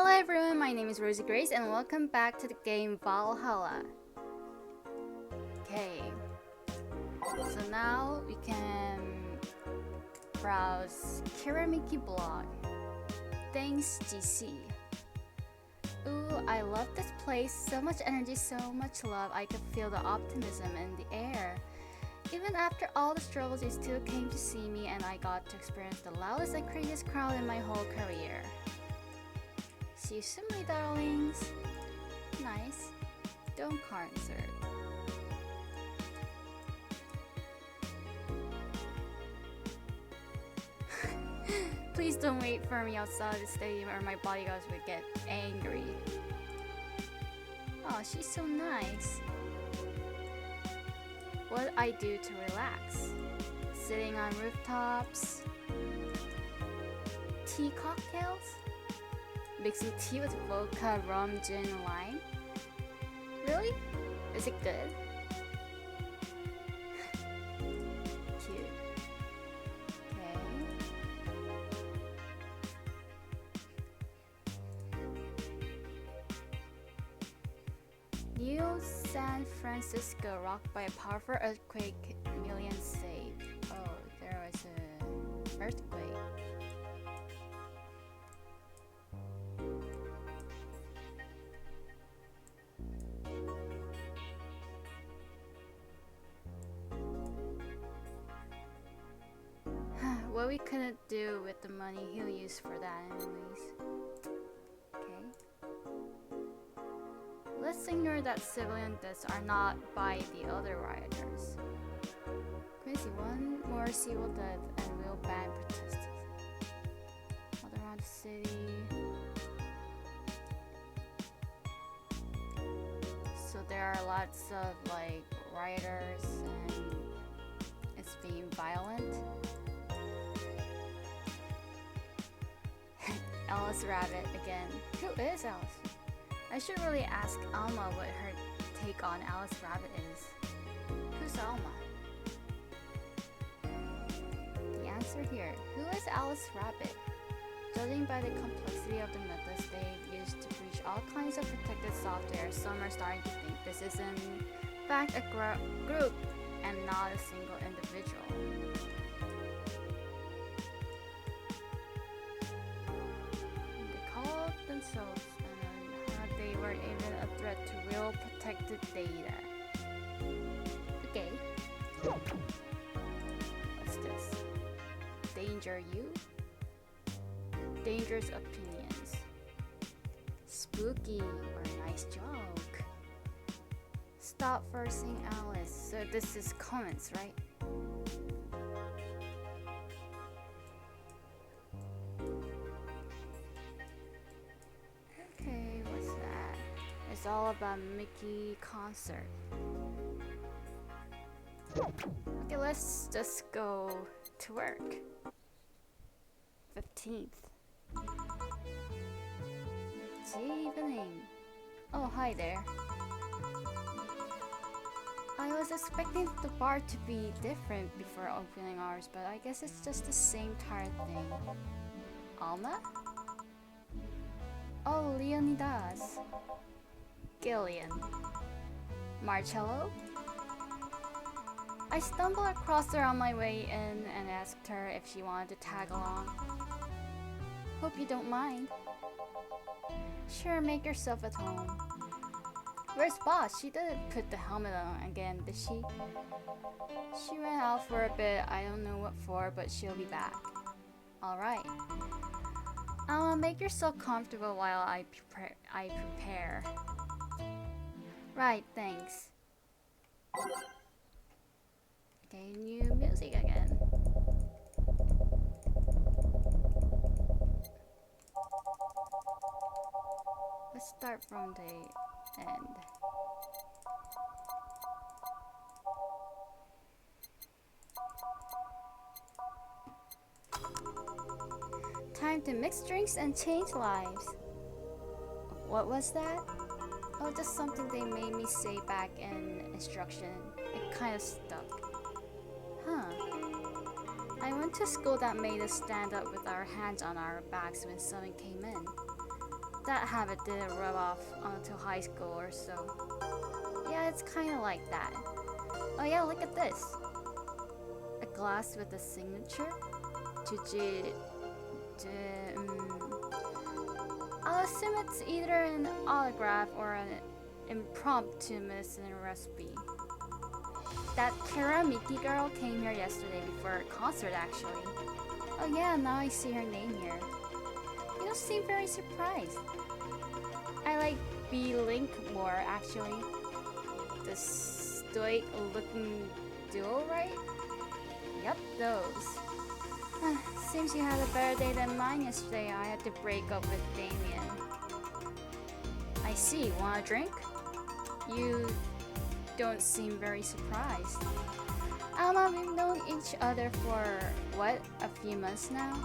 Hello everyone, my name is Rosie Grace and welcome back to the game Valhalla. Okay, so now we can browse Kiramiki blog. Thanks GC. Ooh, I love this place. So much energy, so much love. I could feel the optimism in the air. Even after all the struggles, you still came to see me and I got to experience the loudest and craziest crowd in my whole career. See you soon, my darlings. Nice. Don't concert. Please don't wait for me outside the stadium or my bodyguards would get angry. Oh, she's so nice. What I do to relax? Sitting on rooftops. Tea cocktails? Mixing tea with vodka, rum, gin, and lime? Really? Is it good? Cute. Okay. New San Francisco rocked by a powerful earthquake, millions saved. Oh, there was an earthquake. What we couldn't do with the money he'll use for that anyways. Okay. Let's ignore that civilian deaths are not by the other rioters. Crazy, one more civil death and we'll ban protesters. All around the city. So there are lots of like rioters and it's being violent. Alice Rabbit again. Who is Alice? I should really ask Alma what her take on Alice Rabbit is. Who's Alma? The answer here. Who is Alice Rabbit? Judging by the complexity of the methods they've used to breach all kinds of protected software, some are starting to think this is in fact a group and not a single individual. Themselves and how they were even a threat to real protected data. Okay. What's this? Danger you? Dangerous opinions. Spooky or nice joke. Stop forcing Alice. So this is comments, right? It's all about Mickey concert. Okay, let's just go to work. 15th. Good evening. Oh, hi there. I was expecting the bar to be different before opening hours, but I guess it's just the same tired thing. Alma? Oh, Leonidas. Gillian. Marcello? I stumbled across her on my way in and asked her if she wanted to tag along. Hope you don't mind. Sure, make yourself at home. Where's Boss? She didn't put the helmet on again, did she? She ran out for a bit, I don't know what for, but she'll be back. Alright. Make yourself comfortable while I prepare. Right, thanks. Okay, new music again. Let's start from the end. Time to mix drinks and change lives. What was that? Oh, just something they made me say back in instruction. It kind of stuck. Huh. I went to school that made us stand up with our hands on our backs when someone came in. That habit didn't rub off until high school or so. Yeah, it's kinda like that. Oh yeah, look at this. A glass with a signature? I'll assume it's either an autograph or an impromptu medicine recipe. That Karamiki girl came here yesterday before a concert actually. Oh yeah, now I see her name here. You don't seem very surprised. I like B-Link more actually. The stoic looking duo, right? Yep, those. Seems you had a better day than mine yesterday. I had to break up with Damien. I see. Want a drink? You don't seem very surprised. We've known each other for, what, a few months now?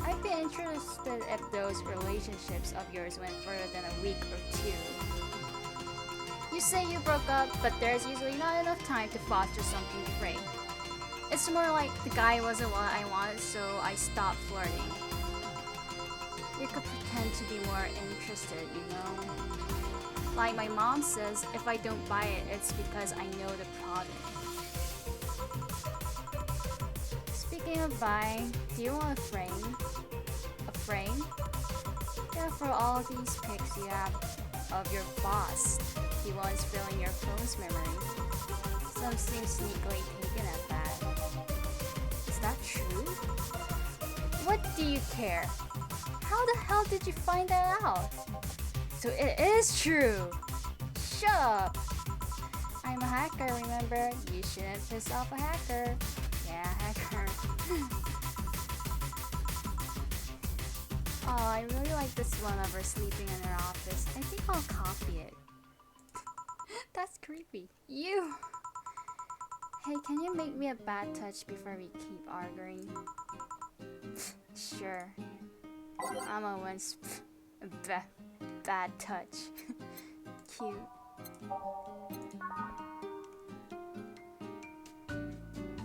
I'd be interested if those relationships of yours went further than a week or two. You say you broke up, but there's usually not enough time to foster something great. It's more like the guy wasn't what I wanted, so I stopped flirting. You could pretend to be more interested, you know? Like my mom says, if I don't buy it, it's because I know the product. Speaking of buying, do you want a frame? A frame? Yeah, for all these pics you have of your boss, the ones filling your phone's memory. Some seem sneakily taken at that. Is that true? What do you care? How the hell did you find that out? So it is true! Shut up! I'm a hacker, remember? You shouldn't piss off a hacker. Yeah, hacker. Oh, I really like this one of her sleeping in her office. I think I'll copy it. That's creepy. You! Hey, can you make me a bad touch before we keep arguing? Sure. I'm a once bad touch. Cute.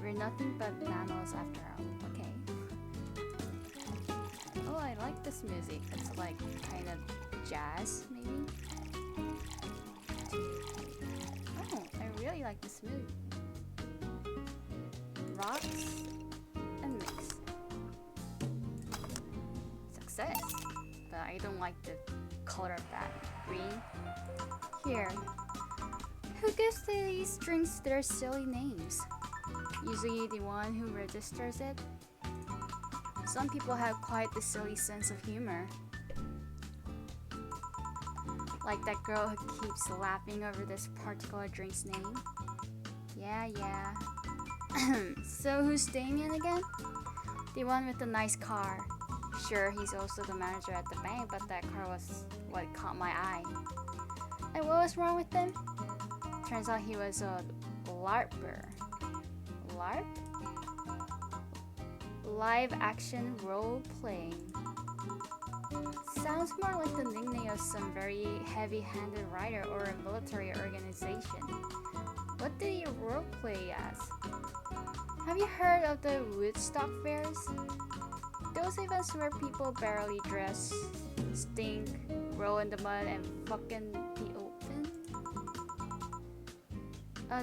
We're nothing but mammals after all. Okay. Oh, I like this music. It's like kind of jazz, maybe? Oh, I really like this mood. Rocks and mix. Success. But I don't like the color of that. Green. Here. Who gives these drinks their silly names? Usually the one who registers it. Some people have quite the silly sense of humor. Like that girl who keeps laughing over this particular drink's name. Yeah. So who's Damien again? The one with the nice car. Sure, he's also the manager at the bank, but that car was what caught my eye. And what was wrong with him? Turns out he was a LARPer. LARP? Live action role playing. Sounds more like the nickname of some very heavy-handed writer or a military organization. What did he role play as? Have you heard of the Woodstock fairs? Those events where people barely dress, stink, roll in the mud, and fucking be open?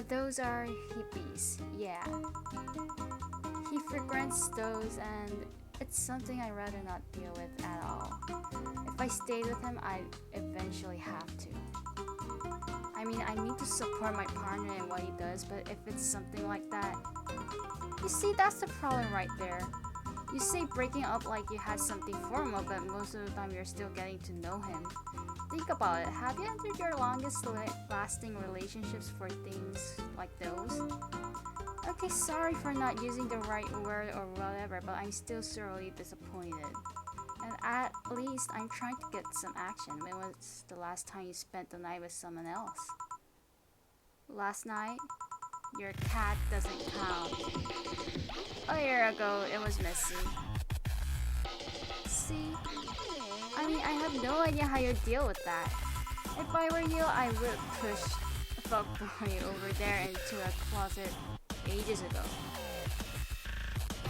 Those are hippies, yeah. He frequents those and it's something I'd rather not deal with at all. If I stayed with him, I'd eventually have to. I mean, I need to support my partner in what he does, but if it's something like that... You see, that's the problem right there. You say breaking up like you had something formal, but most of the time you're still getting to know him. Think about it. Have you entered your longest lasting relationships for things like those? Okay, sorry for not using the right word or whatever, but I'm still sorely disappointed. And at least I'm trying to get some action. When was the last time you spent the night with someone else? Last night? Your cat doesn't count. A year ago, it was messy. See? I mean, I have no idea how you deal with that. If I were you, I would push a fuckboy over there into a closet ages ago.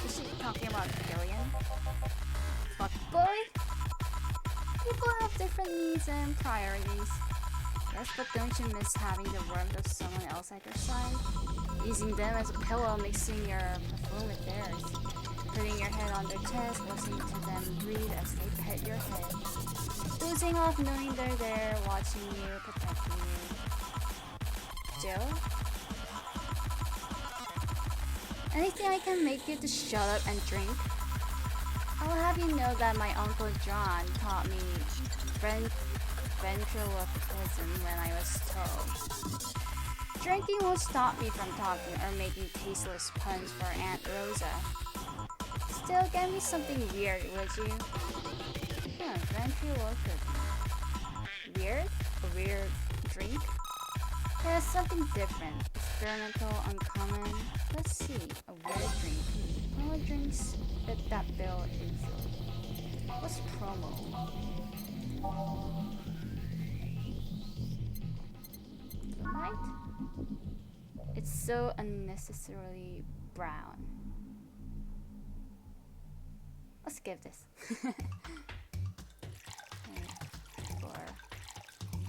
Is she talking about Gillian? Fuckboy? People have different needs and priorities. Yes, but don't you miss having the warmth of someone else at your side? Using them as a pillow, mixing your perfume with theirs. Putting your head on their chest, listening to them breathe as they pet your head. Dozing off knowing they're there, watching you, protecting you. Jill? Anything I can make you to shut up and drink? I'll have you know that my Uncle John taught me ventriloquism when I was 12. Drinking won't stop me from talking or making tasteless puns for Aunt Rosa. Still, get me something weird, would you? Ventriloquism. Weird? A weird drink? Yeah, something different. Experimental, uncommon. Let's see. A weird drink. All drinks fit that bill easily. What's promo? Light? It's so unnecessarily brown. Let's skip this. For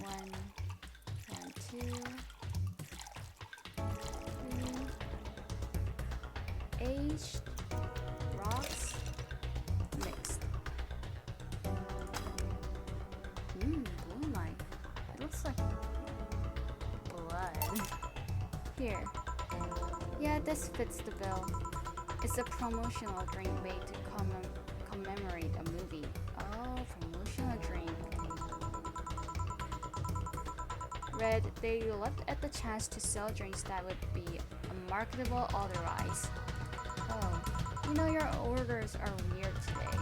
1, 2, 3. Aged rocks mixed. Blue light. It looks like blood. Here. Yeah, this fits the bill. It's a promotional drink made to commemorate a movie. Oh, promotional drink. Read, they looked at the chance to sell drinks that would be unmarketable otherwise. Oh, you know your orders are weird today.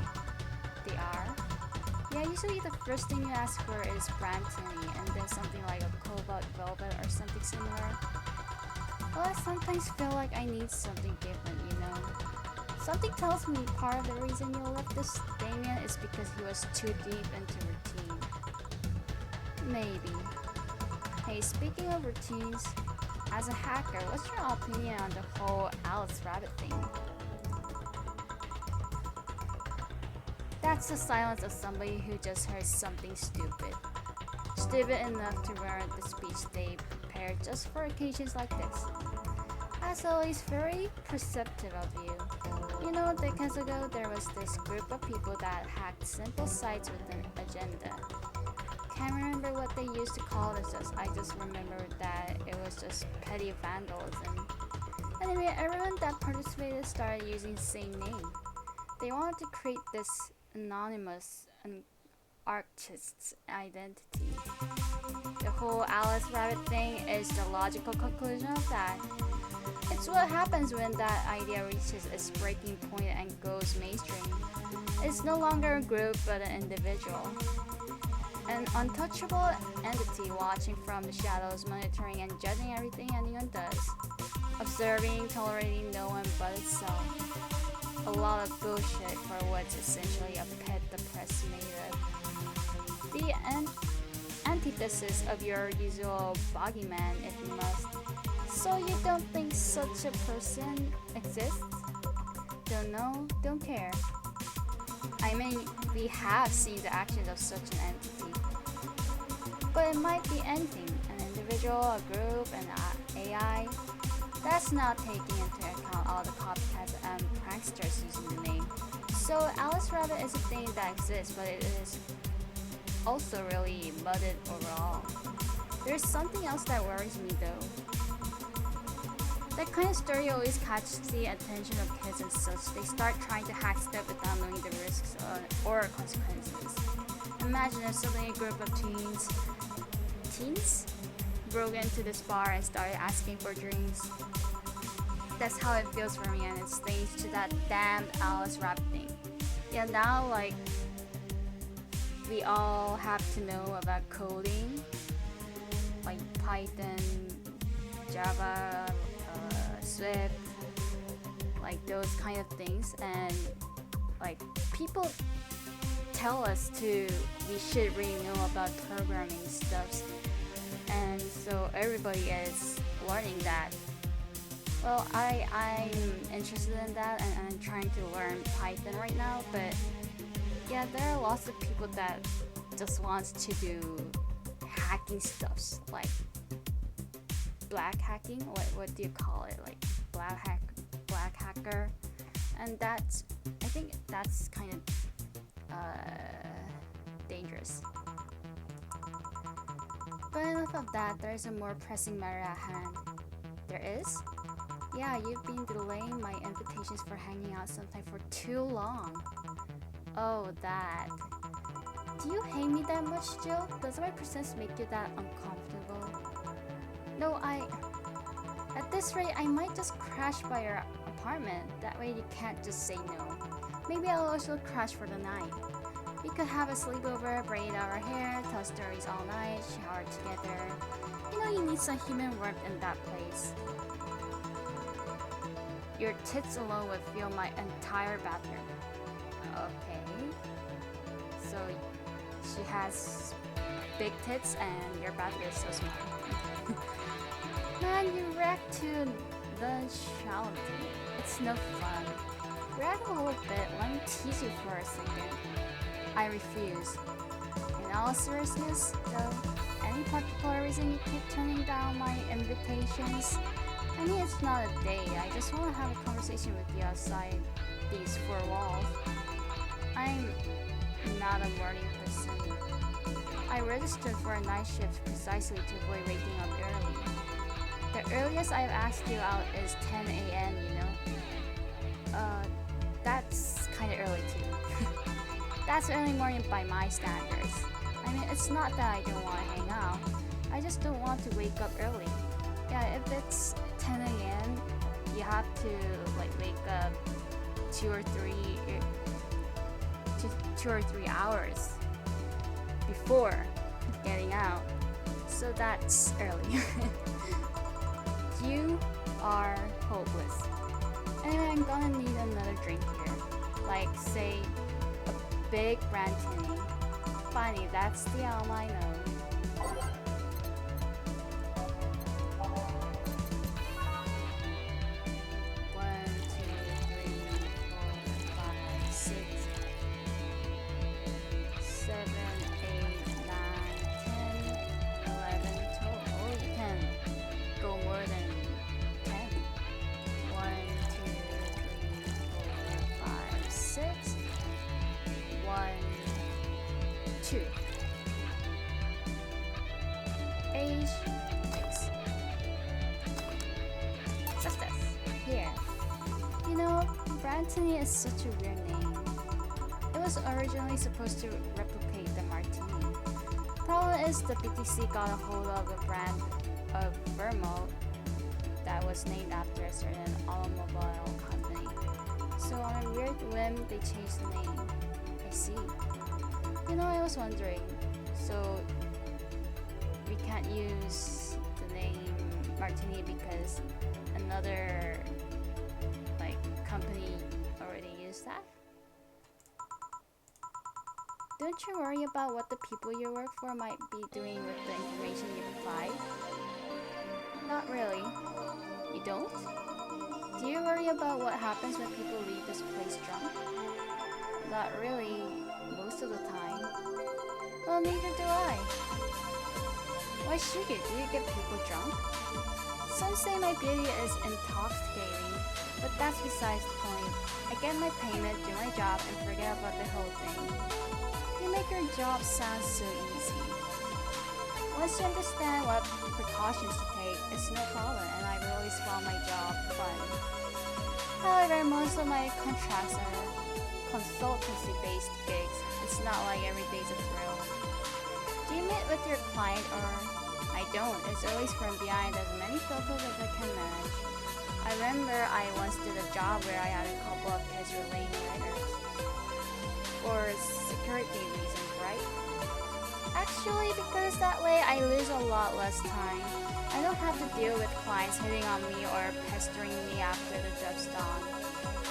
They are? Yeah, usually the first thing you ask for is Brantony and then something like a cobalt velvet or something similar. Well, I sometimes feel like I need something different, you know? Something tells me part of the reason you left this Damien is because he was too deep into routine. Maybe. Hey, speaking of routines, as a hacker, what's your opinion on the whole Alice Rabbit thing? That's the silence of somebody who just heard something stupid. Stupid enough to warrant the speech they prepared just for occasions like this. As always, very perceptive of you. You know, decades ago, there was this group of people that hacked simple sites with an agenda. Can't remember what they used to call themselves. I just remember that it was just petty vandalism. Anyway, everyone that participated started using the same name. They wanted to create this anonymous artist's identity. The whole Alice Rabbit thing is the logical conclusion of that. It's what happens when that idea reaches its breaking point and goes mainstream. It's no longer a group but an individual. An untouchable entity watching from the shadows, monitoring and judging everything anyone does. Observing, tolerating no one but itself. A lot of bullshit for what's essentially a pet the press made of. The antithesis of your usual boogeyman, if you must. So you don't think such a person exists? Don't know, don't care. I mean, we have seen the actions of such an entity. But it might be anything, an individual, a group, an AI. That's not taking into account all the copycats and pranksters using the name. So Alice Rabbit is a thing that exists, but it is also really mudded overall. There's something else that worries me though. That kind of story always catches the attention of kids and such. They start trying to hack stuff without knowing the risks or consequences. Imagine if suddenly a group of teens broke into this bar and started asking for drinks. That's how it feels for me, and it stays to that damned Alice Rabbit thing. Yeah, now like we all have to know about coding, like Python, Java, Swift, like those kind of things, and like people tell us we should really know about programming stuff, and so everybody is learning that. Well, I'm interested in that, and I'm trying to learn Python right now, but yeah, there are lots of people that just wants to do hacking stuffs like black hacking. What do you call it? Like black hacker, and I think that's kind of dangerous. But enough of that. There is a more pressing matter at hand. There is? Yeah, you've been delaying my invitations for hanging out sometime for too long. Oh, that. Do you hate me that much, Jill? Does my presence make you that uncomfortable? No, at this rate, I might just crash by your apartment. That way you can't just say no. Maybe I'll also crash for the night. We could have a sleepover, braid our hair, tell stories all night, shower together. You know you need some human warmth in that place. Your tits alone would fill my entire bathroom. Okay. So she has big tits and your bathroom is so small. Man, you react to nonchalantly. It's no fun. React a little bit. Let me tease you for a second. I refuse. In all seriousness, though, any particular reason you keep turning down my invitations? I mean, it's not a date. I just want to have a conversation with you outside these four walls. I'm not a morning person. I registered for a night shift precisely to avoid waking up early. The earliest I've asked you out is 10 a.m., you know? That's kind of early too. That's early morning by my standards. I mean, it's not that I don't want to hang out. I just don't want to wake up early. Yeah, if it's 10 a.m., you have to like wake up 2 or 3 hours before getting out. So that's early. You are hopeless. Anyway, I'm gonna need another drink here. Like, say, a big Brantini. Funny, that's the all I know. Age 6. Success. Here. You know, Brantini is such a weird name. It was originally supposed to replicate the Martini. Problem is the BTC got a hold of a brand of vermouth that was named after a certain automobile company. So on a weird whim, they changed the name. I see. You know, I was wondering, so we can't use the name Martini because another like company already used that? Don't you worry about what the people you work for might be doing with the information you provide? Not really. You don't? Do you worry about what happens when people leave this place drunk? Not really, most of the time. Well, neither do I. Why should you? Do you get people drunk? Some say my beauty is intoxicating, but that's besides the point. I get my payment, do my job, and forget about the whole thing. You make your job sound so easy. Once you understand what precautions to take, it's no problem, and I've always found my job fun. However, most of my contracts are consultancy-based gigs. It's not like every day's a thrill. Do you meet with your client or... I don't. It's always from behind as many photos as I can manage. I remember I once did a job where I had a couple of casual lady writers. For security reasons, right? Actually, because that way I lose a lot less time. I don't have to deal with clients hitting on me or pestering me after the job's done.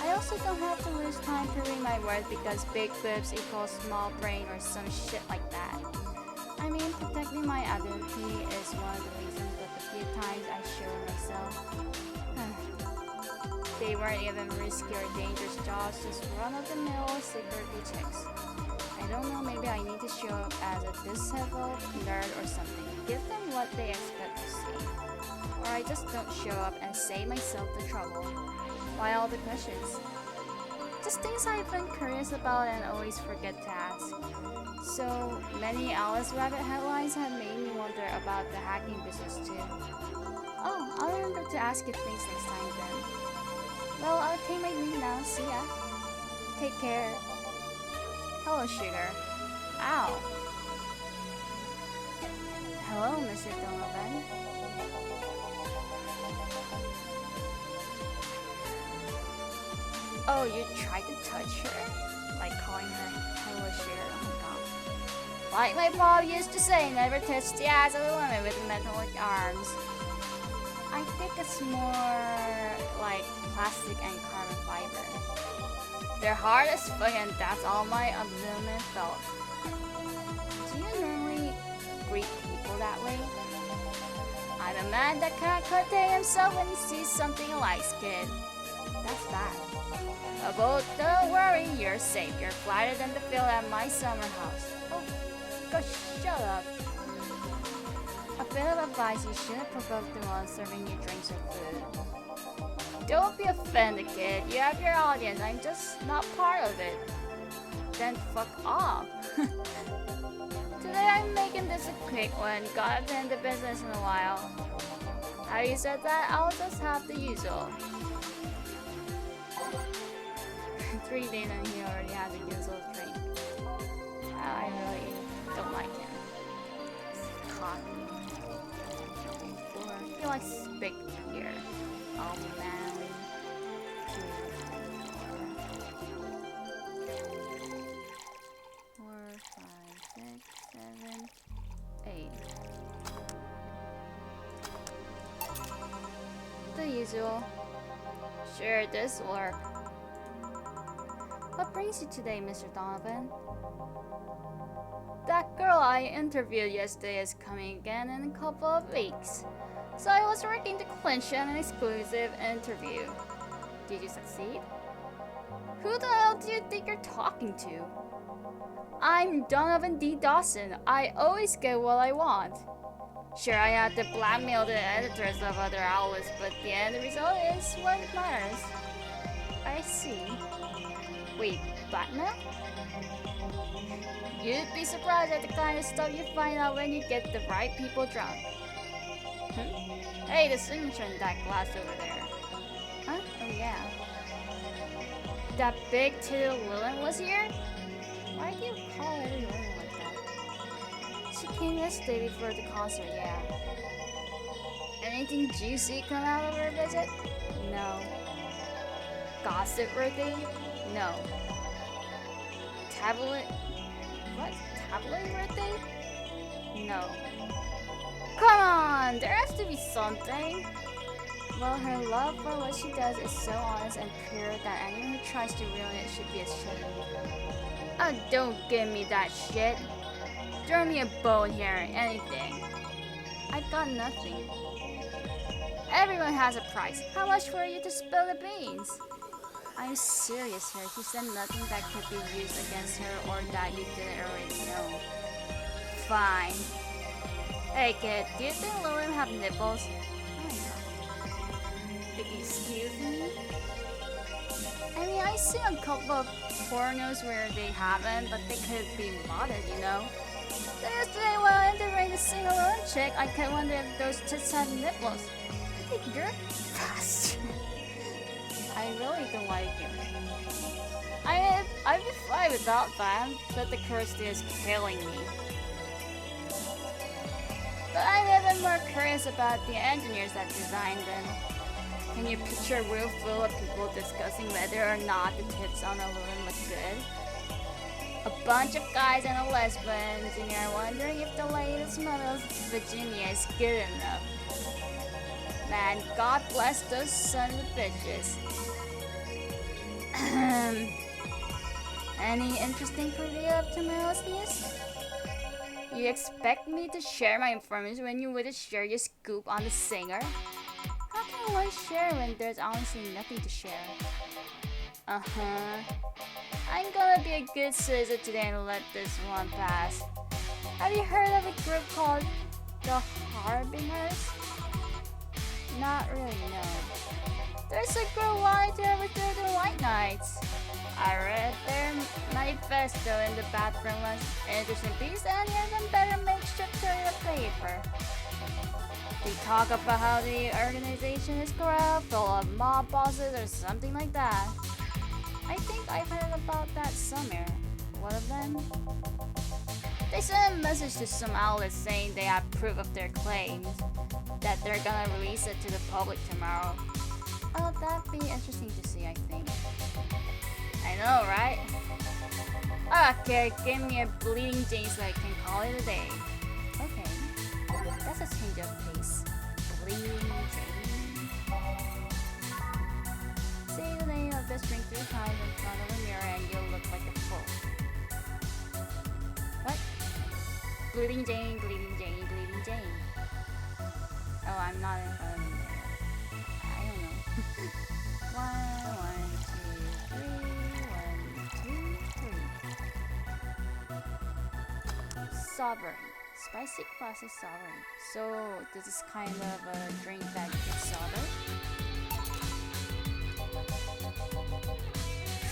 I also don't have to lose time proving my worth because big boobs equals small brain or some shit like that. I mean, protecting my identity is one of the reasons, but the few times I show myself, they weren't even risky or dangerous jobs, just run-of-the-mill security checks. I I don't know, maybe I need to show up as a disheveled nerd or something. Give them what they expect to see. Or I just don't show up and save myself the trouble. Why all the questions? Just things I've been curious about and always forget to ask. So many Alice Rabbit headlines have made me wonder about the hacking business too. Oh, I'll remember to ask you things next time then. Well, I'll take my leave now. See ya. Take care. Hello, sugar. Ow. Hello, Mr. Donovan. Oh, you tried to touch her? Like calling her hello, sugar. Oh my god. Like my mom used to say, never touch the ass of a woman with metallic arms. I think it's more like plastic and carbon fiber. They're hard as fuck and that's all my abdomen felt. Do you normally greet people that way? I'm a man that can't contain himself when he sees something he likes, kid. That's bad. But don't worry, you're safe. You're flatter than the field at my summer house. Oh, gosh, shut up. A bit of advice, you shouldn't provoke the one serving you drinks or food. Don't be offended, kid. You have your audience. I'm just not part of it. Then fuck off. Today I'm making this a quick one. Gotta attend the business in a while. Having said that, I'll just have the usual. 3 days and he already has a usual drink. I really don't like him. It's cocky. Or he likes big beer. Oh man. 4, 5, 6, 7, 8. The usual. Sure, this will work. What brings you today, Mr. Donovan? That girl I interviewed yesterday is coming again in a couple of weeks. So I was working to clinch an exclusive interview. Did you succeed? Who the hell do you think you're talking to? I'm Donovan D. Dawson. I always get what I want. Sure, I had to blackmail the editors of other outlets, but the end result is what matters. I see. Wait, blackmail? You'd be surprised at the kind of stuff you find out when you get the right people drunk. Hey, the signature in that glass over there. Huh? Oh yeah. That big titted Lilith was here? Why do you call her Lilith like that? She came yesterday before the concert, yeah. Anything juicy come out of her visit? No. Gossip worthy? No. Tablet? What? Tablet worthy? No. Come on! There has to be something! Well, her love for what she does is so honest and pure that anyone who tries to ruin it should be ashamed. Oh, don't give me that shit. Throw me a bone here, anything. I've got nothing. Everyone has a price. How much for you to spill the beans? I'm serious here. He said nothing that could be used against her or that you didn't already know. Fine. Hey kid, do you think Lilith have nipples? Excuse me? I mean, I see a couple of pornos where they haven't, but they could be modded, you know? So yesterday while interviewing a single Lilith chick, I kept wondering if those tits have nipples. I think you're fast. I really don't like him. I mean, I'd be fine without that, but the curiosity is killing me. But I'm even more curious about the engineers that designed them. Can you picture a room full of people discussing whether or not the tits on a woman look good? A bunch of guys and a lesbian engineer wondering if the latest model of Virginia is good enough. Man, God bless those sons of bitches. Any interesting preview of tomorrow's news? You expect me to share my information when you wouldn't share your scoop on the singer? How can one share when there's honestly nothing to share? Uh-huh. I'm gonna be a good citizen today and let this one pass. Have you heard of a group called the Harbingers? Not really, no. There's a group wanting to overthrow the White Knights. I read their manifesto in the bathroom once. Interesting piece, and any of them better make sure to turn the paper. They talk about how the organization is corrupt, full of mob bosses or something like that. I think I've heard about that somewhere. One of them? They sent a message to some outlets saying they have proof of their claims, that they're gonna release it to the public tomorrow. Oh, that'd be interesting to see, I think. I know, right? Okay, give me a bleeding Jane so I can call it a day. Okay, that's a change of pace. Bleeding Jane. Say the name of this drink 3 times in front of a mirror and you'll look like a fool. What? Bleeding Jane, Bleeding Jane, Bleeding Jane. Oh, I'm not in front of the mirror. I don't know. One, two, three. 1, 2, 3. Sovereign. Spicy classic sovereign. So this is kind of a drink that gets sovereign.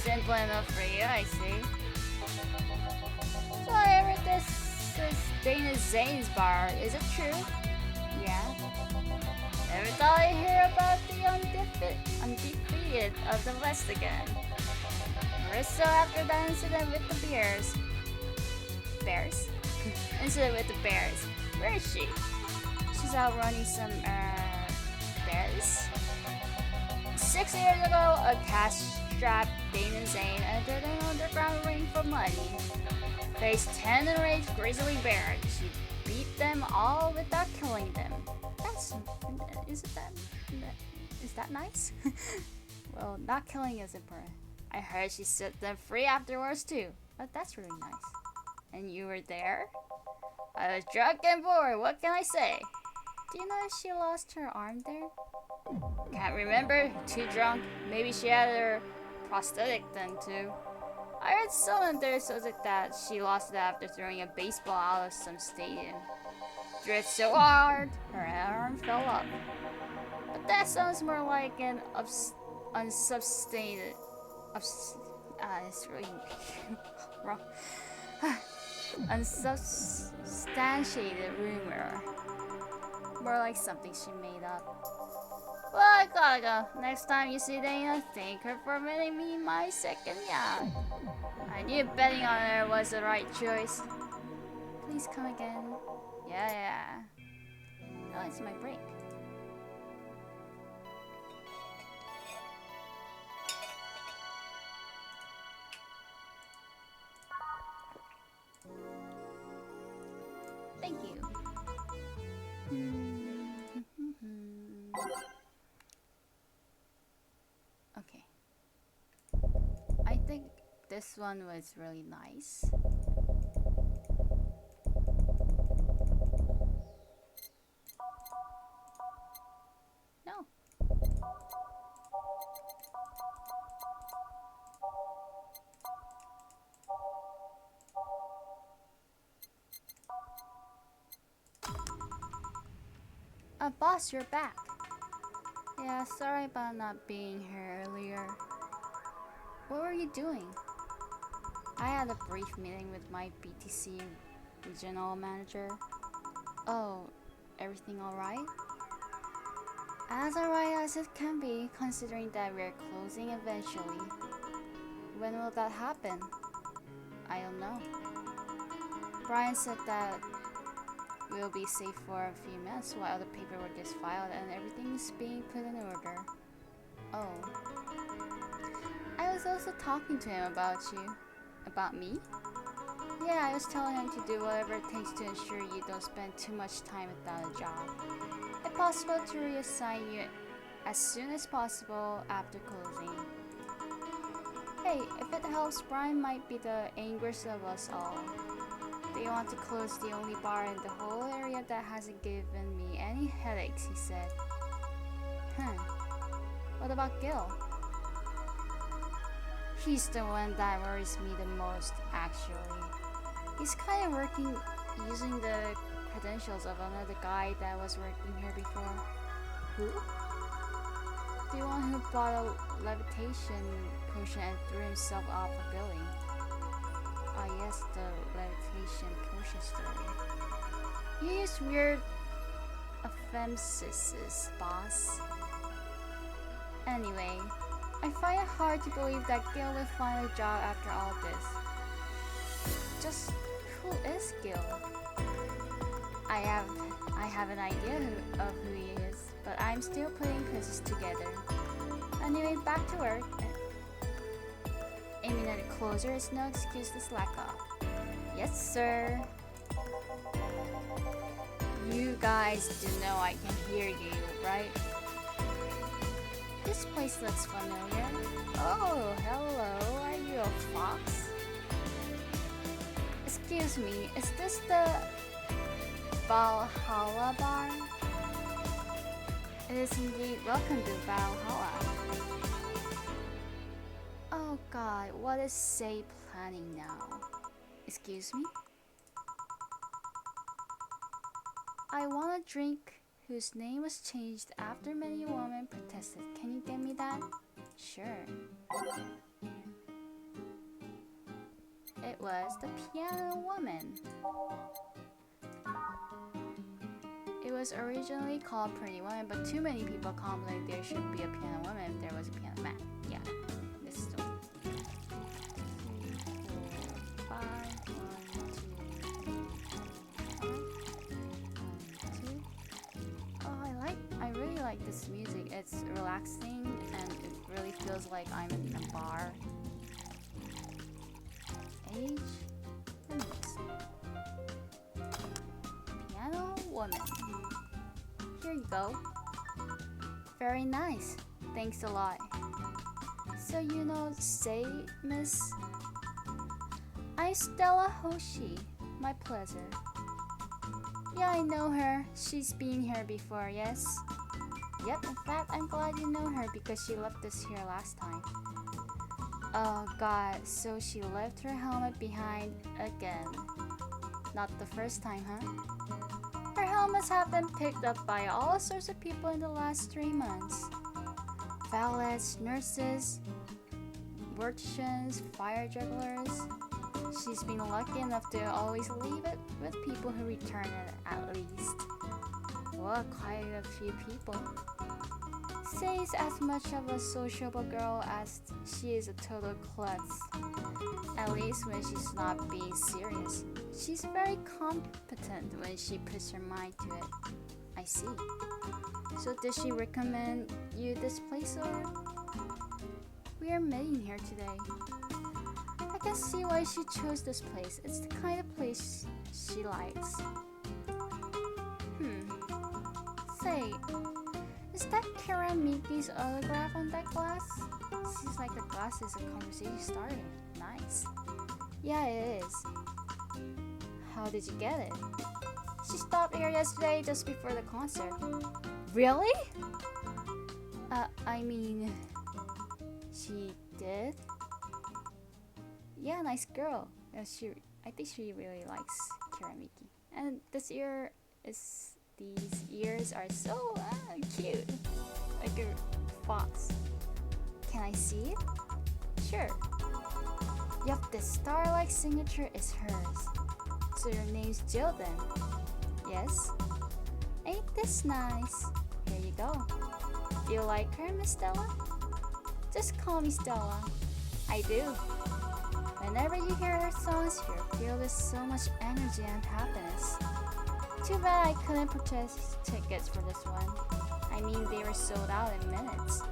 Simple enough for you, I see. So I heard this is Dana Zane's bar. Is it true? Yeah. Every time I hear about the undefeated of the West again. Marissa after that incident with the bears. Bears? Incident with the bears. Where is she? She's out running some, bears? 6 years ago, a cash-strapped Dana Zane entered an underground ring for money. Faced 10 enraged grizzly bears. She beat them all without killing them. Is that nice? Well, not killing is important. I heard she set them free afterwards too. But that's really nice. And you were there? I was drunk and bored, what can I say? Do you know if she lost her arm there? Can't remember, too drunk. Maybe she had her prosthetic then too. I heard someone there says that she lost it after throwing a baseball out of some stadium. Threw it so hard, her arm fell up. But that sounds more like an unsubstantiated... it's really wrong. Unsubstantiated rumor. More like something she made up. Well, I gotta go. Next time you see Dana, thank her for letting me my second yeah. I knew betting on her was the right choice. Please come again. Yeah. Oh, it's my break. Thank you. Okay. I think this one was really nice. No. Boss, you're back. Yeah, sorry about not being here earlier. What were you doing? I had a brief meeting with my BTC regional manager. Oh, everything alright? As alright as it can be, considering that we're closing eventually. When will that happen? I don't know. Brian said that we'll be safe for a few months while the paperwork is filed and everything is being put in order. Oh. I was also talking to him about you. About me? Yeah, I was telling him to do whatever it takes to ensure you don't spend too much time without a job. If possible, to reassign you as soon as possible after closing. Hey, if it helps, Brian might be the angriest of us all. They want to close the only bar in the whole area that hasn't given me any headaches, he said. What about Gil? He's the one that worries me the most, actually. He's kind of working using the credentials of another guy that was working here before. Who? The one who bought a levitation potion and threw himself off a building. Ah yes, the levitation potion story. You use weird emphasis, boss. Anyway, I find it hard to believe that Gil will find a job after all this. Just who is Gil? I have an idea of who he is, but I'm still putting pieces together. Anyway, back to work. Aiming at the closer is no excuse to slack off. Yes, sir. You guys do know I can hear you, right? This place looks familiar. Oh, hello. Are you a fox? Excuse me, is this the Valhalla bar? It is indeed. Welcome to Valhalla. Oh god, what is Say planning now? Excuse me? I want a drink whose name was changed after many women protested. Can you get me that? Sure. It was the Piano Woman. It was originally called Pretty Woman, but too many people complained there should be a Piano Woman if there was a Piano Man. Yeah, this is the 3, 4, 5, 1, 2, 3, 4, 5, 1, 2. Oh, I really like this music. It's relaxing and it really feels like I'm in a bar. Age and mix. Piano Woman. Here you go. Very nice. Thanks a lot. So you know Say, miss? I'm Stella Hoshi. My pleasure. Yeah, I know her. She's been here before, yes? Yep, in fact, I'm glad you know her because she left us here last time. Oh god, so she left her helmet behind again. Not the first time, huh? Her helmets have been picked up by all sorts of people in the last 3 months. Valets, nurses, morticians, fire jugglers. She's been lucky enough to always leave it with people who return it at least. Well, quite a few people. Say's as much of a sociable girl as she is a total klutz. At least when she's not being serious. She's very competent when she puts her mind to it. I see. So does she recommend you this place or? We are meeting here today. I can see why she chose this place. It's the kind of place she likes. Say, is that Kara Miki's autograph on that glass? Seems like the glass is a conversation starter. Nice. Yeah, it is. How did you get it? She stopped here yesterday just before the concert. Really? I mean, she did? Yeah, nice girl. I think she really likes Kara Miki. And these ears are so cute. Like a fox. Can I see it? Sure. Yup, the star-like signature is hers. So your name's Jill then? Yes. Ain't this nice? Here you go. Do you like her, Miss Stella? Just call me Stella. I do. Whenever you hear her songs, you're filled with so much energy and happiness. Too bad I couldn't purchase tickets for this one. I mean, they were sold out in minutes.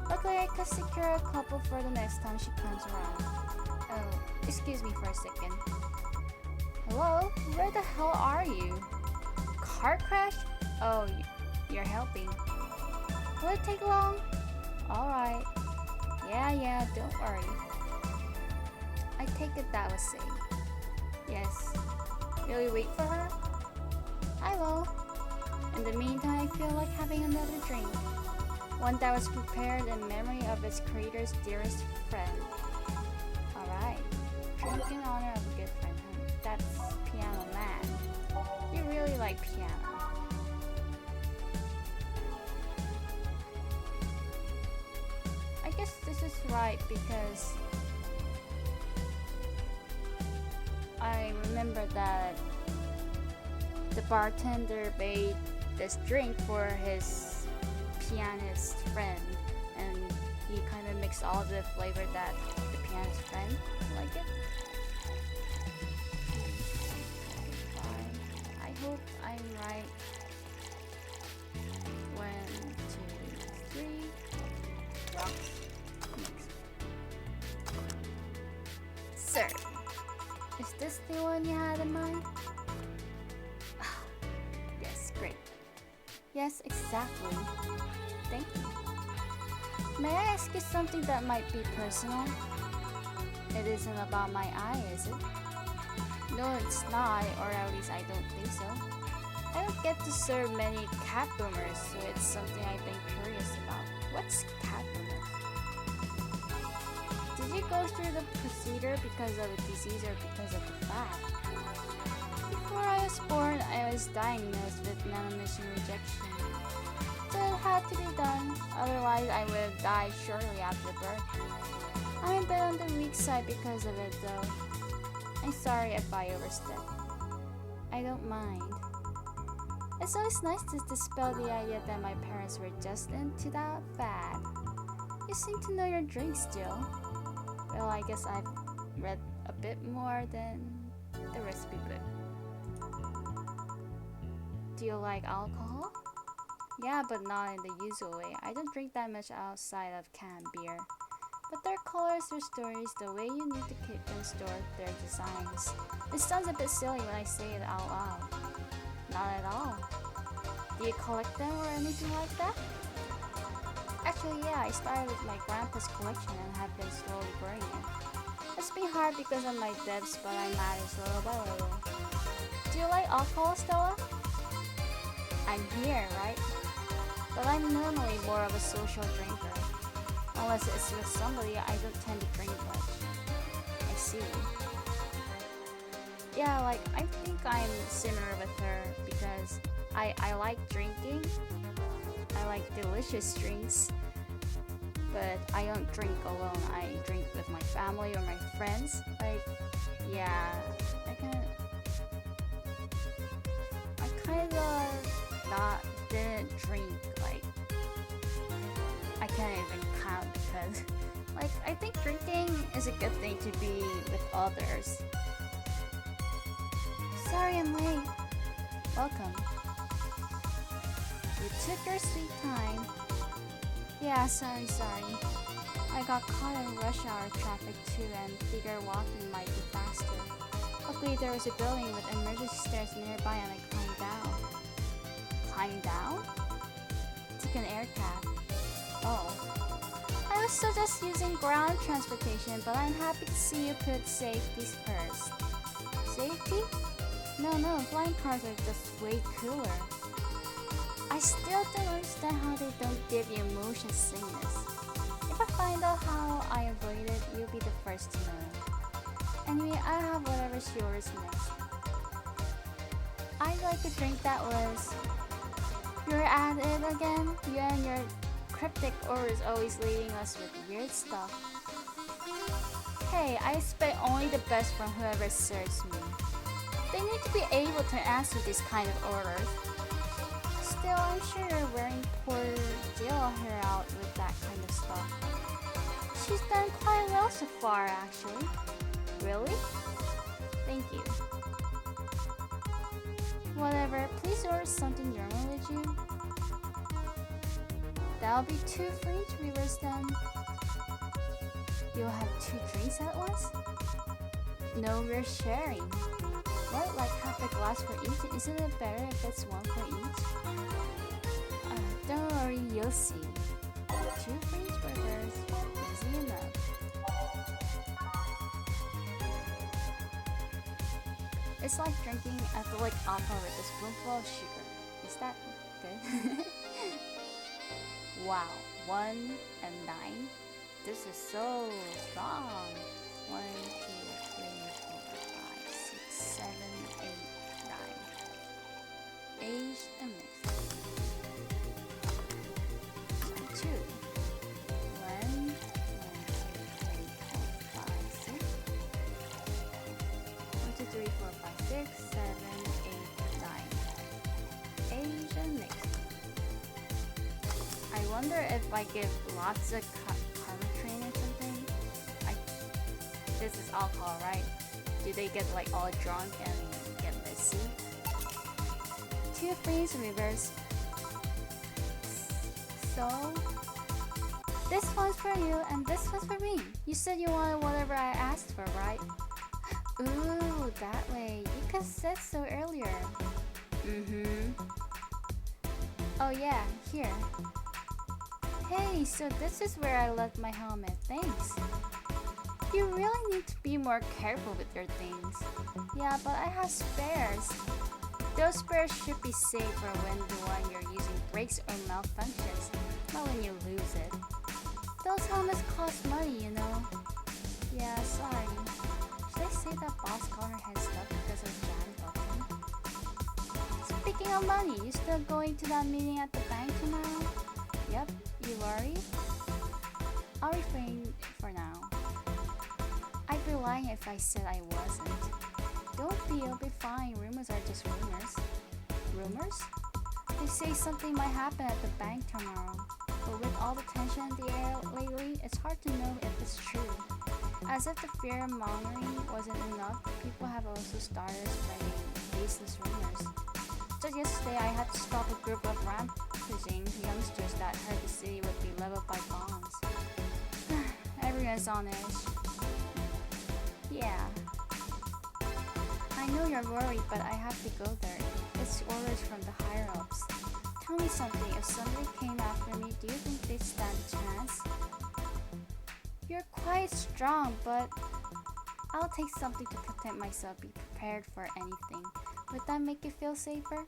Luckily, I could secure a couple for the next time she comes around. Oh, excuse me for a second. Hello? Where the hell are you? Car crash? Oh, you're helping. Will it take long? Alright. Yeah, don't worry. I take it that was safe. Yes. Will you wait for her? I will. In the meantime, I feel like having another drink. One that was prepared in memory of its creator's dearest friend. Drink in honor of a good friend. That's Piano Man. You really like piano. I guess this is right because I remember that the bartender made this drink for his pianist friend, and he kind of mixed all the flavor that the pianist friend like it. I hope I'm right. 1, 2, 3. Rocks. Mix. Sir, is this the one you had in mind? Yes, great. Yes, exactly. Thank you. May I ask you something that might be personal? It isn't about my eye, is it? No, it's not, or at least I don't think so. I don't get to serve many cat boomers, so it's something I've been curious about. What's cat boomers? Did you go through the procedure because of a disease or because of the fact? Before I was born, I was diagnosed with non-emission rejection. So it had to be done, otherwise I would have died shortly after birth. I'm a bit on the weak side because of it though. I'm sorry if I overstepped. I don't mind. It's always nice to dispel the idea that my parents were just into that fad. You seem to know your drink still. Well, I guess I've read a bit more than the recipe book. Do you like alcohol? Yeah, but not in the usual way. I don't drink that much outside of canned beer. But their colors, their stories, the way you need to keep and store their designs. It sounds a bit silly when I say it out loud. Not at all. Do you collect them or anything like that? Actually, yeah, I started with my grandpa's collection and have been slowly growing it. It's been hard because of my debts, but I managed little by little. Do you like alcohol, Stella? I'm here, right? But I'm normally more of a social drinker. Unless it's with somebody, I don't tend to drink much. I see. Yeah, like, I think I'm similar with her because I like drinking. I like delicious drinks. But I don't drink alone. I drink with my family or my friends. Like, yeah, I kind of didn't drink, like, I can't even count because, like, I think drinking is a good thing to be with others. Sorry I'm late. Welcome. You took your sweet time. Yeah, sorry. I got caught in rush hour traffic too and figured walking might be faster. Luckily there was a building with emergency stairs nearby and I climbed down. Climbed down? Took an air cab. Oh. I was still just using ground transportation, but I'm happy to see you put safety first. Safety? No, flying cars are just way cooler. I still don't understand how they don't give you motion sickness. If I find out how I avoid it, you'll be the first to know. Anyway, I have whatever's yours next. I'd like a drink that was... You're at it again? You and your cryptic orders always leading us with weird stuff. Hey, I expect only the best from whoever serves me. They need to be able to answer this kind of orders. Still, I'm sure you're wearing poor Jill hair out with that kind of stuff. She's done quite well so far, actually. Really? Thank you. Whatever, please order something normal, would you? That'll be 2 for each reverse then. You'll have 2 drinks at once? No, we're sharing. What, like half a glass for each? Isn't it better if it's 1 for each? Don't worry, you'll see. 2 for each reverse, easy enough. It's like drinking ethylene alcohol with a spoonful of sugar. Is that good? Wow, 1 and 9. This is so strong. 1, 2, 3, wonder if I give lots of karma train or something. This is alcohol, right? Do they get like all drunk and get messy? 2 freeze reverse. So this one's for you and this one's for me. You said you wanted whatever I asked for, right? Ooh, that way. You could have said so earlier. Oh yeah, here. Hey, so this is where I left my helmet. Thanks. You really need to be more careful with your things. Yeah, but I have spares. Those spares should be safe for when the one you're using breaks or malfunctions, not when you lose it. Those helmets cost money, you know. Yeah, sorry. Should I say that boss got her head stuck because of Jan Button? Speaking of money, you still going to that meeting at the bank tomorrow? Yep, you worried? I'll refrain for now. I'd be lying if I said I wasn't. Don't be, it'll be fine. Rumors are just rumors. Rumors? They say something might happen at the bank tomorrow. But with all the tension in the air lately, it's hard to know if it's true. As if the fear-mongering wasn't enough, people have also started spreading baseless rumors. Just yesterday, I had to stop a group of rampaging youngsters that heard the city would be leveled by bombs. Everyone's on edge. Yeah. I know you're worried, but I have to go there. It's orders from the higher-ups. Tell me something, if somebody came after me, do you think they'd stand a chance? You're quite strong, but I'll take something to protect myself, be prepared for anything. Would that make you feel safer?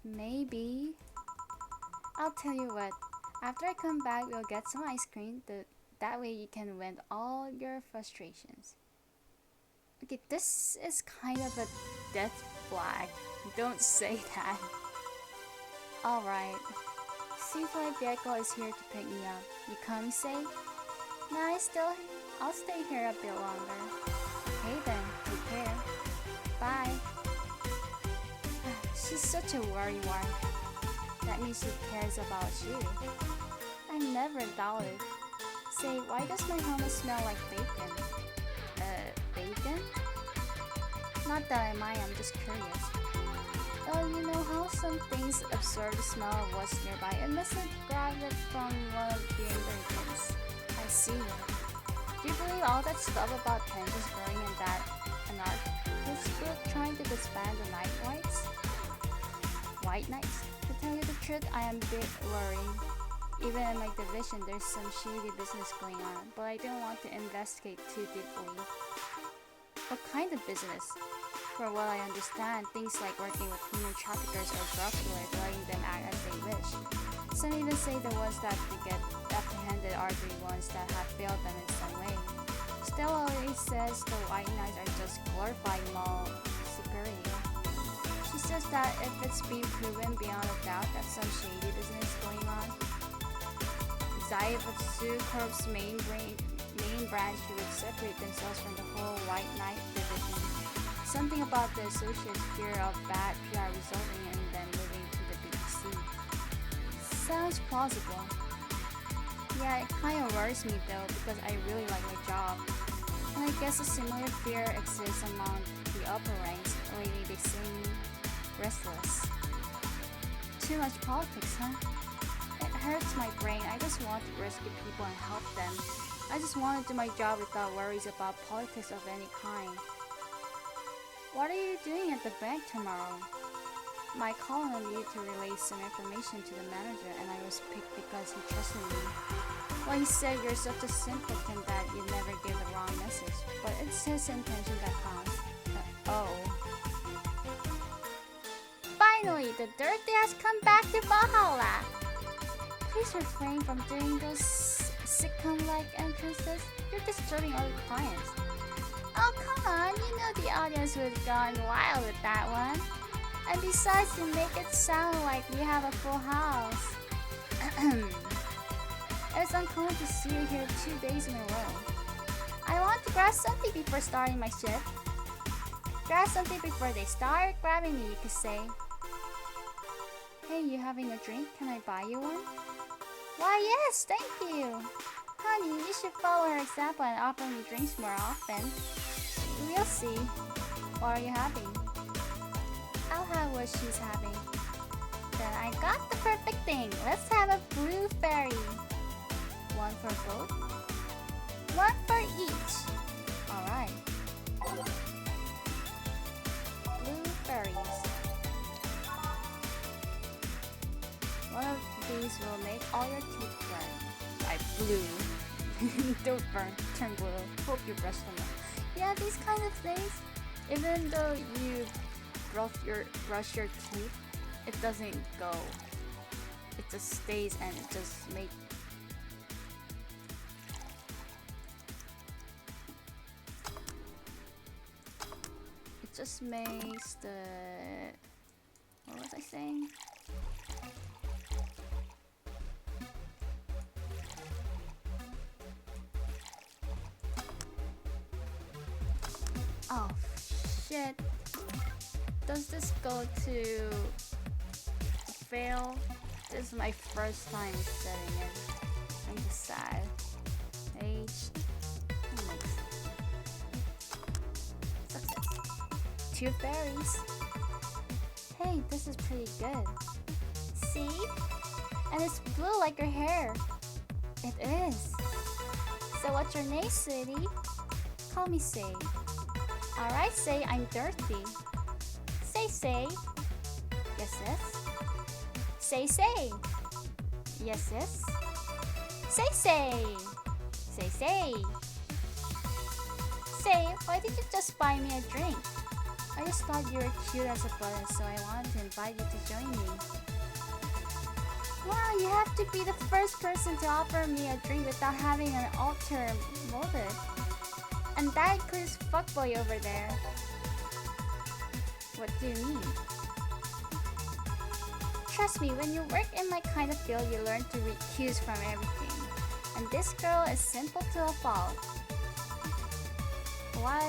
Maybe. I'll tell you what, after I come back, we'll get some ice cream. That way you can vent all your frustrations. Okay, this is kind of a death flag. Don't say that. Alright. Seems like vehicle is here to pick me up. You come safe? Nah, I'll stay here a bit longer. Okay then, take care. Bye. She's such a worrywart. That means she cares about you. I never doubted. Say, why does my helmet smell like bacon? Bacon? Not that I mind, I'm just curious. Oh, you know how some things absorb the smell of what's nearby? It must have grabbed it from one of the ingredients. I see. Do you believe all that stuff about tensions growing in that anarchist group trying to disband the Night Whites? White Knights? To tell you the truth, I am a bit worried. Even in my division, there's some shady business going on, but I don't want to investigate too deeply. What kind of business? For what I understand, things like working with human traffickers or drug dealers, letting them act as they wish. Some even say the ones that get apprehended are the ones that have failed them in some way. Stella always says the White Knights are just glorified mall superior. She says that if it's been proven beyond a doubt that some shady business is going on, Zaibatsu Corp's main branch would separate themselves from the whole White Knight division. Something about the associates' fear of bad PR resulting in them moving to the BBC. Sounds plausible. Yeah, it kind of worries me though because I really like my job. And I guess a similar fear exists among the upper ranks. Lately they seem restless. Too much politics, huh? It hurts my brain. I just want to rescue people and help them. I just want to do my job without worries about politics of any kind. What are you doing at the bank tomorrow? My call on you to relay some information to the manager, and I was picked because he trusted me. Well, he said you're such a simpleton that you never give the wrong message, but it's his intention that counts. Oh. Finally, the dirty has come back to Valhalla! Please refrain from doing those sitcom-like entrances. You're disturbing other clients. Oh, come on, you know the audience would have gone wild with that one. And besides, you make it sound like you have a full house. It's uncommon to see you here 2 days in a row. I want to grab something before starting my shift. Grab something before they start grabbing me, you could say. Hey, you having a drink? Can I buy you one? Why, yes, thank you. Honey, you should follow her example and offer me drinks more often. We'll see. What are you having? I'll have what she's having. Then I got the perfect thing. Let's have a blue fairy. One for both. One for each. Alright. Blue fairies. One of these will make all your teeth burn. By blue. Don't burn, turn blue. Hope you brush them up. Yeah, these kind of things, even though you brush your teeth, it doesn't go. It just stays and it just makes. It just makes the. What was I saying? Oh shit. Does this go to fail? This is my first time setting it. I'm just sad. Age. Success. 2 fairies. Hey, this is pretty good. See? And it's blue like your hair. It is. So what's your name, sweetie? Call me Say. Alright, Say, I'm Dorothy. Say. Yes, yes. Say. Yes, yes. Say. Say, why did you just buy me a drink? I just thought you were cute as a button, so I wanted to invite you to join me. Wow, you have to be the first person to offer me a drink without having an ulterior motive. And that includes fuckboy over there. What do you mean? Trust me, when you work in my kind of field, you learn to read cues from everything. And this girl is simple to a fault. Why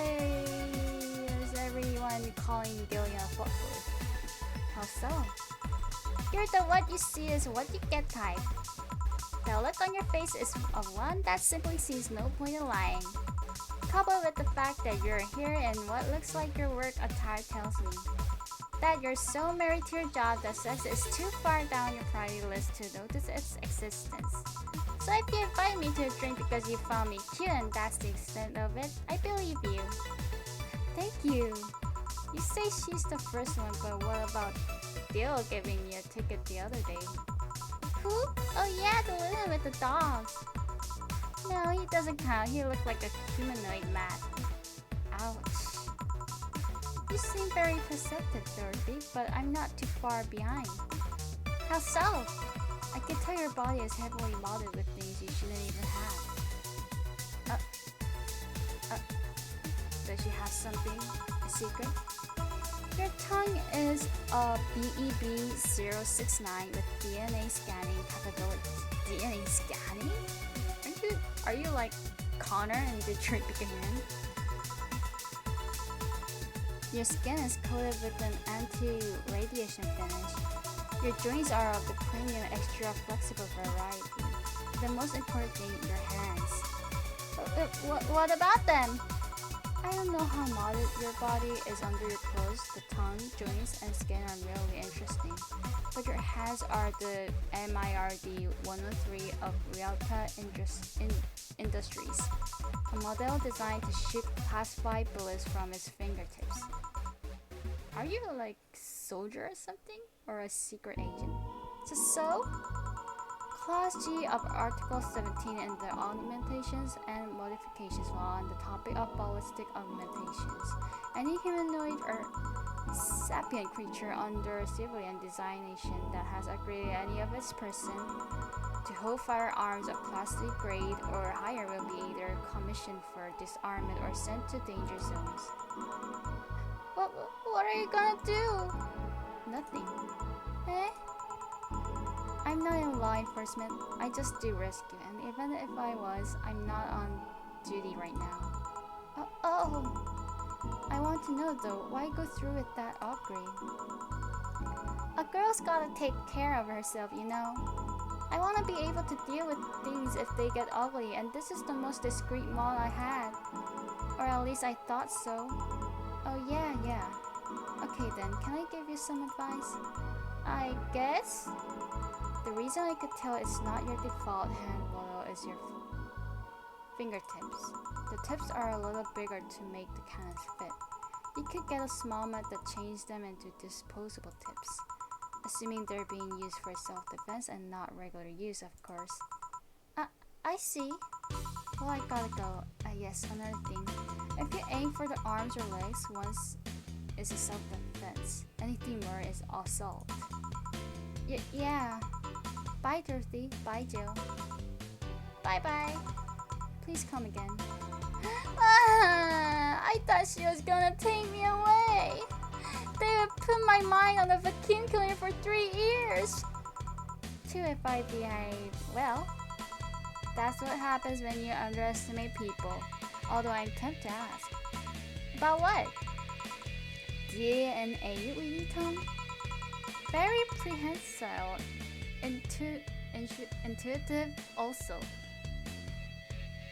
is everyone calling Gillian a fuckboy? How so? You're the what you see is what you get type. The look on your face is of one that simply sees no point in lying. Coupled with the fact that you're here in what looks like your work attire tells me that you're so married to your job that sex is too far down your priority list to notice its existence. So if you invite me to a drink because you found me cute and that's the extent of it, I believe you. Thank you. You say she's the first one, but what about Dill giving me a ticket the other day? Who? Oh yeah, the little with the dogs. No, he doesn't count. He looked like a humanoid mat. Ouch. You seem very perceptive, Dorothy, but I'm not too far behind. How so? I can tell your body is heavily molded with things you shouldn't even have. Does she have something? A secret? Your tongue is a BEB069 with DNA scanning capabilities. DNA scanning? Are you like Connor in Detroit Become Human? Your skin is coated with an anti-radiation finish. Your joints are of the premium extra flexible variety. The most important thing, your hands. What about them? I don't know how molded your body is under your clothes. The tongue, joints, and skin are really interesting. But your hands are the MIRD 103 of Realta Industries, a model designed to shoot classified bullets from its fingertips. Are you like soldier or something? Or a secret agent? Just so? Clause G of Article 17 in the Augmentations and Modifications while on the topic of ballistic augmentations. Any humanoid or sapient creature under civilian designation that has upgraded any of its person to hold firearms of Class 3 grade or higher will be either commissioned for disarmament or sent to danger zones. What are you gonna do? Nothing. Eh? I'm not in law enforcement. I just do rescue, and even if I was, I'm not on duty right now. Oh. I want to know though, why go through with that upgrade? A girl's gotta take care of herself, you know. I want to be able to deal with things if they get ugly, and this is the most discreet mall I had. Or at least I thought so. Oh yeah. Okay then, can I give you some advice? I guess? The reason I could tell it's not your default hand model is your fingertips. The tips are a little bigger to make the cannons fit. You could get a small mat that changes them into disposable tips. Assuming they're being used for self-defense and not regular use, of course. I see. Well, I gotta go. Yes, another thing. If you aim for the arms or legs, once is a self-defense. Anything more is assault. Yeah. Bye, Dorothy. Bye, Jill. Bye-bye. Please come again. I thought she was gonna take me away. They would put my mind on a vacuum cleaner for 3 years. 2 if I behave well. That's what happens when you underestimate people. Although I'm tempted to ask. About what? DNA, really, Tom? Very prehensile. Intuitive also.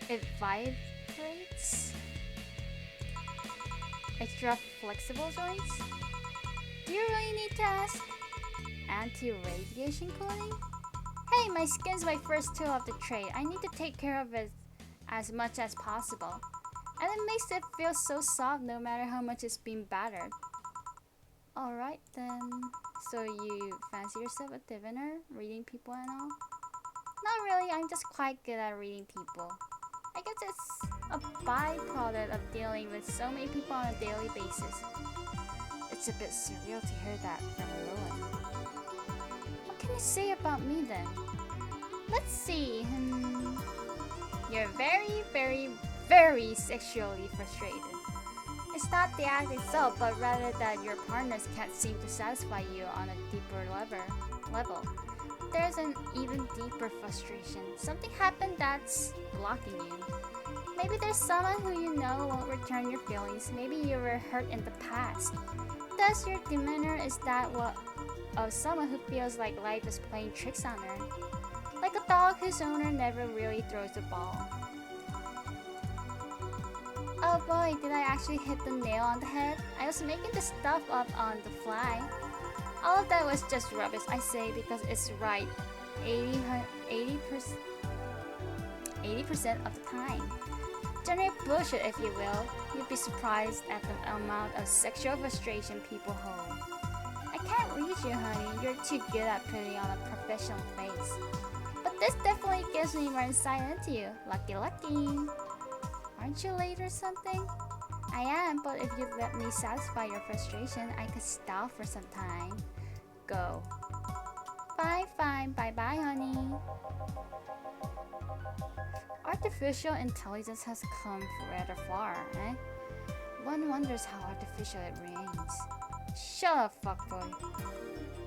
It vibrates. Extra flexible joints? Do you really need to ask? Anti-radiation coating? Hey, my skin's my first tool of the trade. I need to take care of it as much as possible. And it makes it feel so soft no matter how much it's been battered. Alright then. So you fancy yourself a diviner? Reading people and all? Not really, I'm just quite good at reading people. I guess it's a byproduct of dealing with so many people on a daily basis. It's a bit surreal to hear that from Rowan. What can you say about me then? Let's see. You're very sexually frustrated. It's not the act itself, but rather that your partners can't seem to satisfy you on a deeper level. There's an even deeper frustration. Something happened that's blocking you. Maybe there's someone who you know won't return your feelings. Maybe you were hurt in the past. Thus, your demeanor is that of someone who feels like life is playing tricks on her. Like a dog whose owner never really throws the ball. Oh boy, did I actually hit the nail on the head? I was making this stuff up on the fly. All of that was just rubbish, I say, because it's right 80% of the time. Generate bullshit, if you will. You'd be surprised at the amount of sexual frustration people hold. I can't read you, honey. You're too good at putting on a professional face. But this definitely gives me more insight into you. Lucky. Aren't you late or something? I am, but if you'd let me satisfy your frustration, I could stop for some time. Go. Fine. Bye-bye, honey. Artificial intelligence has come rather far, eh? One wonders how artificial it remains. Shut up, fuckboy.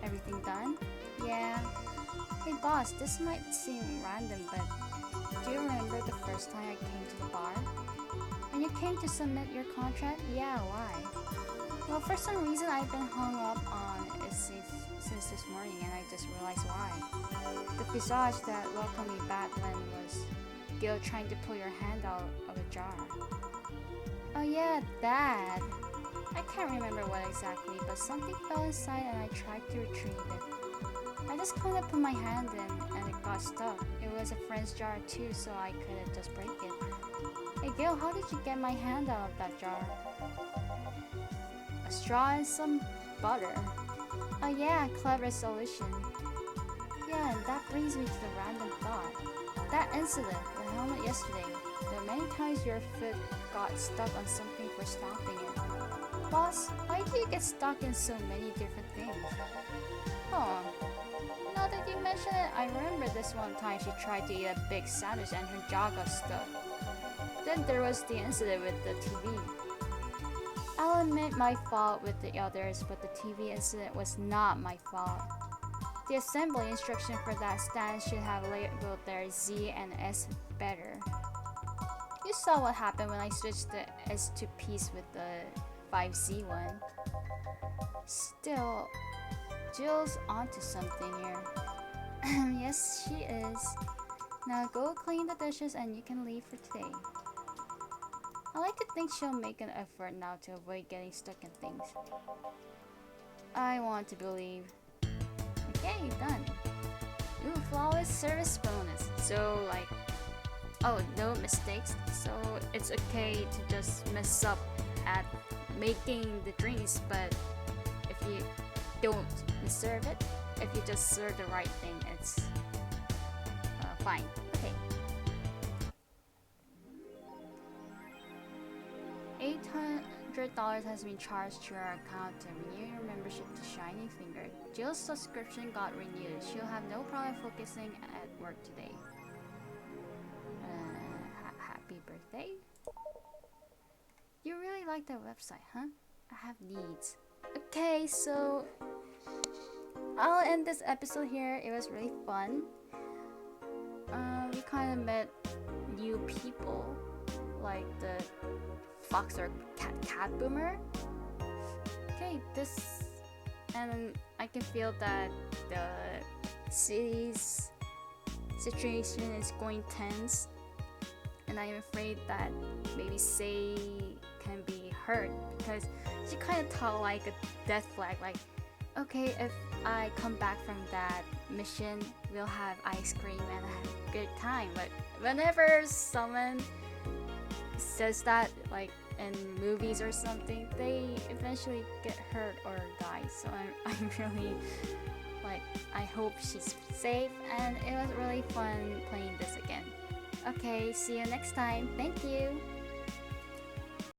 Everything done? Yeah. Hey boss, this might seem random, but do you remember the first time I came to the bar? When you came to submit your contract? Yeah, why? Well, for some reason I've been hung up on it since this morning, and I just realized why. The visage that welcomed me back then was Gil trying to pull your hand out of a jar. Oh yeah, that. I can't remember what exactly, but something fell inside and I tried to retrieve it. I just couldn't put my hand in and it got stuck. It was a friend's jar too, so I couldn't just break it. Hey Gil, how did you get my hand out of that jar? A straw and some butter. Oh yeah, clever solution. Yeah, and that brings me to the random thought. That incident, the helmet yesterday, the many times your foot got stuck on something for stomping it. Boss, why do you get stuck in so many different things? Huh. Now that you mention it, I remember this one time she tried to eat a big sandwich and her jaw got stuck. Then there was the incident with the TV. I'll admit my fault with the others, but the TV incident was not my fault. The assembly instruction for that stand should have labeled their Z and S better. You saw what happened when I switched the S to piece with the 5Z one. Still, Jill's onto something here. Yes, she is. Now go clean the dishes and you can leave for today. I like to think she'll make an effort now to avoid getting stuck in things. I want to believe. Okay, done. Ooh, flawless service bonus. So like, oh, no mistakes. So it's okay to just mess up at making the drinks, but if you don't serve it, if you just serve the right thing, it's fine. Okay. $800 has been charged to your account to renew your membership to Shining Finger. Jill's subscription got renewed. She'll have no problem focusing at work today. Happy birthday. You really like that website, huh? I have needs. Okay, so I'll end this episode here. It was really fun. We kind of met new people, like the fox or cat boomer. Okay, and I can feel that the city's situation is going tense, and I'm afraid that maybe Sei can be hurt because she kind of talked like a death flag, like, okay, if I come back from that mission, we'll have ice cream and have a good time. But whenever someone says that, like in movies or something, they eventually get hurt or die. So I'm really like, I hope she's safe, and it was really fun playing this again. Okay, see you next time. Thank you.